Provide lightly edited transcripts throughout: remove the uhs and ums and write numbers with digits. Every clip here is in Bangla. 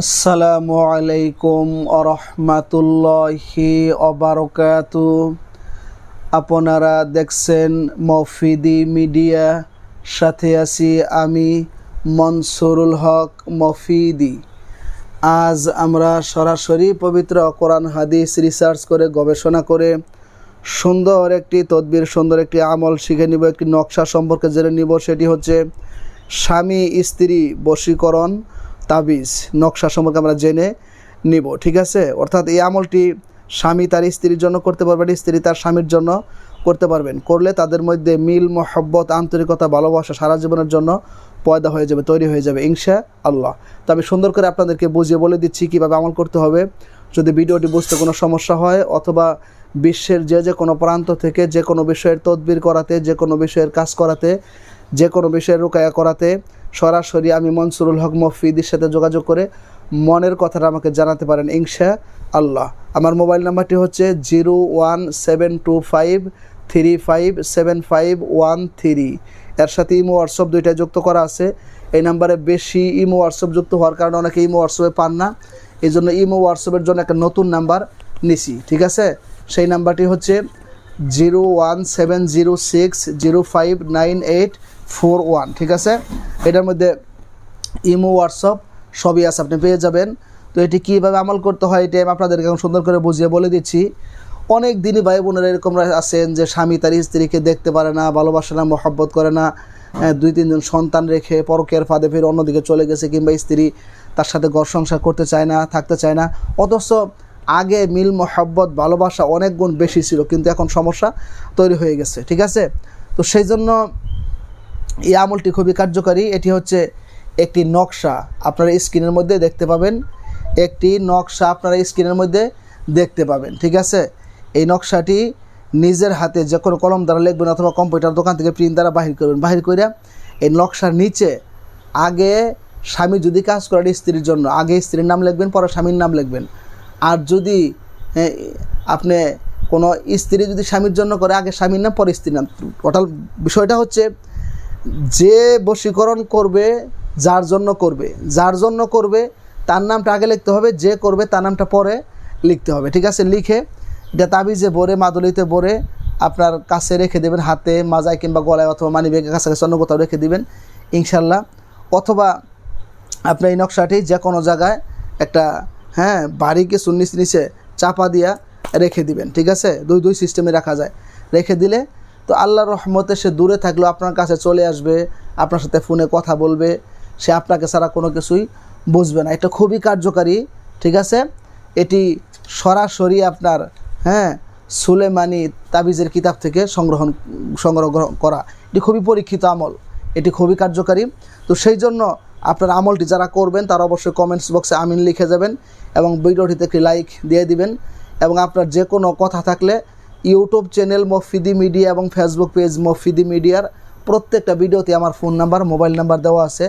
আসসালামু আলাইকুম আরহামাতুল্লাহি অবারকাতু। আপনারা দেখছেন মফিদি মিডিয়া, সাথে আছি আমি মনসুরুল হক মফিদি। আজ আমরা সরাসরি পবিত্র কোরআন হাদিস রিসার্চ করে গবেষণা করে সুন্দর একটি তদবির, সুন্দর একটি আমল শিখে নিব, একটি নকশা সম্পর্কে জেনে নিব। সেটি হচ্ছে স্বামী স্ত্রী বশীকরণ তাবিজ নকশা সম্পর্কে আমরা জেনে নিব, ঠিক আছে। অর্থাৎ এই আমলটি স্বামী তার স্ত্রীর জন্য করতে পারবেন, স্ত্রী তার স্বামীর জন্য করতে পারবেন। করলে তাদের মধ্যে মিল, মহব্বত, আন্তরিকতা, ভালোবাসা সারা জীবনের জন্য পয়দা হয়ে যাবে, তৈরি হয়ে যাবে ইনশাআল্লাহ। তো আমি সুন্দর করে আপনাদেরকে বুঝিয়ে বলে দিচ্ছি কীভাবে আমল করতে হবে। যদি ভিডিওটি বুঝতে কোনো সমস্যা হয় অথবা বিশ্বের যে কোনো প্রান্ত থেকে যে কোনো বিষয়ের তদবির করাতে, যে কোনো বিষয়ের কাজ করাতে, যে কোনো বিষয়ের রুকায়া করাতে সরাসরি আমি মনসুরুল হক মফিদির সাথে যোগাযোগ করে মনের কথাটা আমাকে জানাতে পারেন ইনশাআল্লাহ। আমার মোবাইল নাম্বারটি হচ্ছে 01725357513। এর সাথে ইমো হোয়াটসঅ্যাপ দুইটাই যুক্ত করা আছে। এই নাম্বারে বেশি ইমো হোয়াটসঅ্যাপ যুক্ত হওয়ার কারণে অনেকে ইমো হোয়াটসঅ্যাপে পান না, এই জন্য ইমো হোয়াটসঅ্যাপের জন্য একটা নতুন নাম্বার নিছি, ঠিক আছে। সেই নাম্বারটি হচ্ছে 01706059841, ঠিক আছে। এটার মধ্যে ইমো, হোয়াটসঅ্যাপ সবই আছে, আপনি পেয়ে যাবেন। তো এটি কীভাবে আমল করতে হয় এটি আমি আপনাদেরকে এখন সুন্দর করে বুঝিয়ে বলে দিচ্ছি। অনেক দিনই ভাই বোনেরা এরকম আছেন যে স্বামী তার স্ত্রীকে দেখতে পারে না, ভালোবাসে না, মহব্বত করে না, 2-3 সন্তান রেখে পরকীয়ার ফাঁদে ফের অন্যদিকে চলে গেছে, কিংবা স্ত্রী তার সাথে ঘর সংসার করতে চায় না, থাকতে চায় না। অথচ আগে মিল, মহব্বত, ভালোবাসা অনেক গুণ বেশি ছিল, কিন্তু এখন সমস্যা তৈরি হয়ে গেছে, ঠিক আছে। তো সেই জন্য এই আমলটি খুবই কার্যকারী। এটি হচ্ছে একটি নকশা, আপনারা স্ক্রিনের মধ্যে দেখতে পাবেন। একটি নকশা আপনারা স্ক্রিনের মধ্যে দেখতে পাবেন, ঠিক আছে। এই নকশাটি নিজের হাতে যে কোনো কলম দ্বারা লিখবেন অথবা কম্পিউটার দোকান থেকে প্রিন্ট দ্বারা বাহির করবেন। বাহির করে এই নকশার নিচে আগে স্বামী যদি কাজ করেন স্ত্রীর জন্য, আগে স্ত্রীর নাম লিখবেন, পরে স্বামীর নাম লিখবেন। আর যদি আপনি কোনো স্ত্রী যদি স্বামীর জন্য করে, আগে স্বামীর নাম পরে স্ত্রীর নাম। টোটাল বিষয়টা হচ্ছে যে বশীকরণ করবে, যার জন্য করবে তার নামটা আগে লিখতে হবে, যে করবে তার নামটা পরে লিখতে হবে, ঠিক আছে। লিখে এটা তাবিজে ভরে, মাদুলিতে ভরে আপনার কাছে রেখে দেবেন, হাতে, মাজায় কিংবা গলায় অথবা মানিব্যাগের কাছাকাছি অন্য কোথাও রেখে দিবেন ইনশাল্লাহ। অথবা আপনি এই নকশাটি যে কোনো জায়গায় একটা বাড়ি কিছু নিচে চাপা দিয়া রেখে দিবেন, ঠিক আছে। দুই সিস্টেমে রাখা যায়। রেখে দিলে তো আল্লাহর রহমতে সে দূরে থাকলেও আপনার কাছে চলে আসবে, আপনার সাথে ফোনে কথা বলবে, সে আপনাকে ছাড়া কোনো কিছুই বুঝবে না। এটা খুবই কার্যকারী, ঠিক আছে। এটি সরাসরি আপনার সুলেমানি তাবিজের কিতাব থেকে সংগ্রহ করা। এটি খুবই পরীক্ষিত আমল, এটি খুবই কার্যকারী। তো সেই জন্য আপনার আমলটি যারা করবেন তারা অবশ্যই কমেন্টস বক্সে আমিন লিখে যাবেন এবং ভিডিওটিতে একটি লাইক দিয়ে দিবেন। এবং আপনার যে কোনো কথা থাকলে ইউটিউব চ্যানেল মফিদি মিডিয়া এবং ফেসবুক পেজ মফিদি মিডিয়ার প্রত্যেকটা ভিডিওতে আমার ফোন নাম্বার, মোবাইল নাম্বার দেওয়া আছে।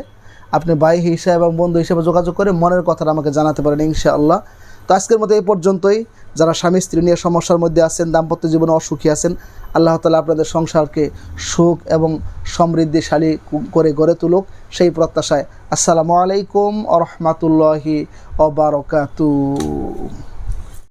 আপনি ভাই হিসাবে এবং বন্ধু হিসেবে যোগাযোগ করে মনের কথাটা আমাকে জানাতে পারেন ইনশাআল্লাহ। তো আজকের মতো এই পর্যন্তই। যারা স্বামী স্ত্রী নিয়ে সমস্যার মধ্যে আছেন, দাম্পত্য জীবনে অসুখী আছেন, আল্লাহ তাআলা আপনাদের সংসারকে সুখ এবং সমৃদ্ধিশালী করে গড়ে তুলুক, সেই প্রত্যাশায় আসসালামু আলাইকুম ওয়া রাহমাতুল্লাহি ওয়া বারাকাতুহু।